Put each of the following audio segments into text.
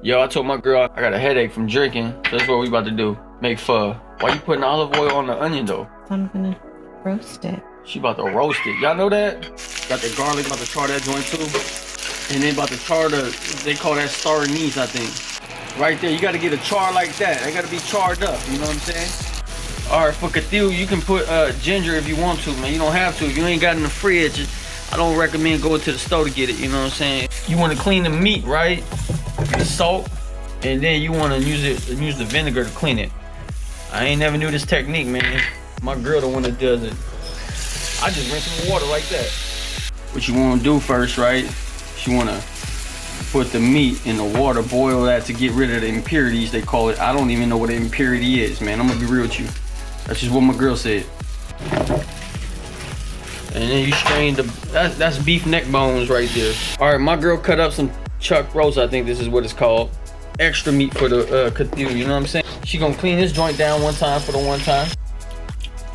Yo, I told my girl I got a headache from drinking. So that's what we about to do. Make pho. Why you putting olive oil on the onion though? I'm gonna roast it. She about to roast it. Y'all know that? Got the garlic, about to char that joint too. And then about to char they call that star anise, I think. Right there, you gotta get a char like that. They gotta be charred up, you know what I'm saying? All right, for Kathiew, you can put ginger if you want to, man. You don't have to. If you ain't got it in the fridge, I don't recommend going to the store to get it, you know what I'm saying? You wanna clean the meat, right? The salt, and then you wanna use the vinegar to clean it. I ain't never knew this technique, man. My girl the one that does it. I just rinse it in water like that. What you wanna do first, right? You wanna put the meat in the water, boil that to get rid of the impurities, they call it. I don't even know what an impurity is, man. I'm gonna be real with you. That's just what my girl said. And then you strain that's beef neck bones right there. All right, my girl cut up some chuck roast, I think this is what it's called. Extra meat for the Kathiew, you know what I'm saying? She gonna clean this joint down one time for the one time.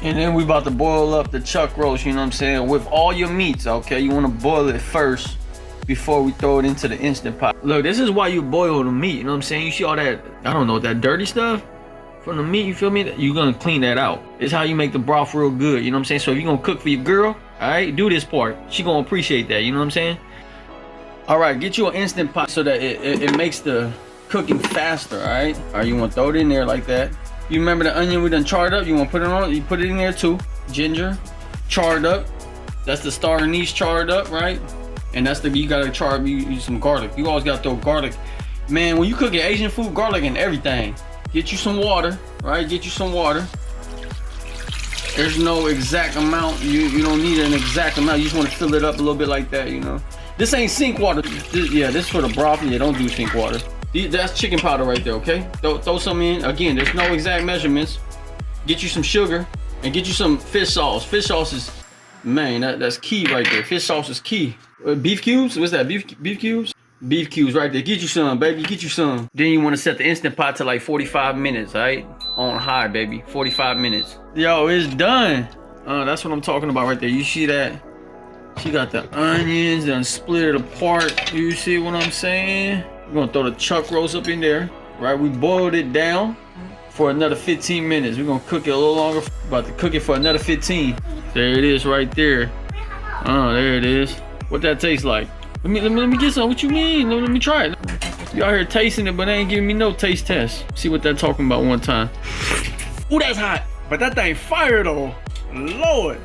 And then we about to boil up the chuck roast, you know what I'm saying? With all your meats, okay? You wanna boil it first before we throw it into the Instant Pot. Look, this is why you boil the meat, you know what I'm saying? You see all that, I don't know, that dirty stuff from the meat, you feel me? You're gonna clean that out. It's how you make the broth real good, you know what I'm saying? So if you're gonna cook for your girl, all right, do this part. She gonna appreciate that, you know what I'm saying? All right, get you an Instant Pot so that it makes the cooking faster, all right? All right, you wanna throw it in there like that. You remember the onion we done charred up? You wanna put it on, you put it in there too. Ginger, charred up. That's the star anise charred up, right? And that's you gotta char, you use some garlic. You always gotta throw garlic. Man, when you cooking Asian food, garlic and everything. Get you some water, right? Get you some water. There's no exact amount. You don't need an exact amount. You just wanna fill it up a little bit like that, you know? This ain't sink water. This for the broth. Yeah, don't do sink water. That's chicken powder right there, okay? Throw some in. Again, there's no exact measurements. Get you some sugar and get you some fish sauce. Fish sauce is, man, that's key right there. Fish sauce is key. Beef cubes? What's that? Beef cubes? Beef cubes right there. Get you some, baby. Get you some. Then you want to set the Instant Pot to like 45 minutes, all right? On high, baby. 45 minutes. Yo, it's done. That's what I'm talking about right there. You see that? She got the onions and split it apart. You see what I'm saying? We're gonna throw the chuck roast up in there, right? We boiled it down for another 15 minutes. We're gonna cook it a little longer. About to cook it for another 15. There it is right there. There it is. What that tastes like? Let me get some. What you mean? Let me try it. You out here tasting it, but they ain't giving me no taste test. See what they're talking about one time. Ooh, that's hot. But that thing fire though. Lord.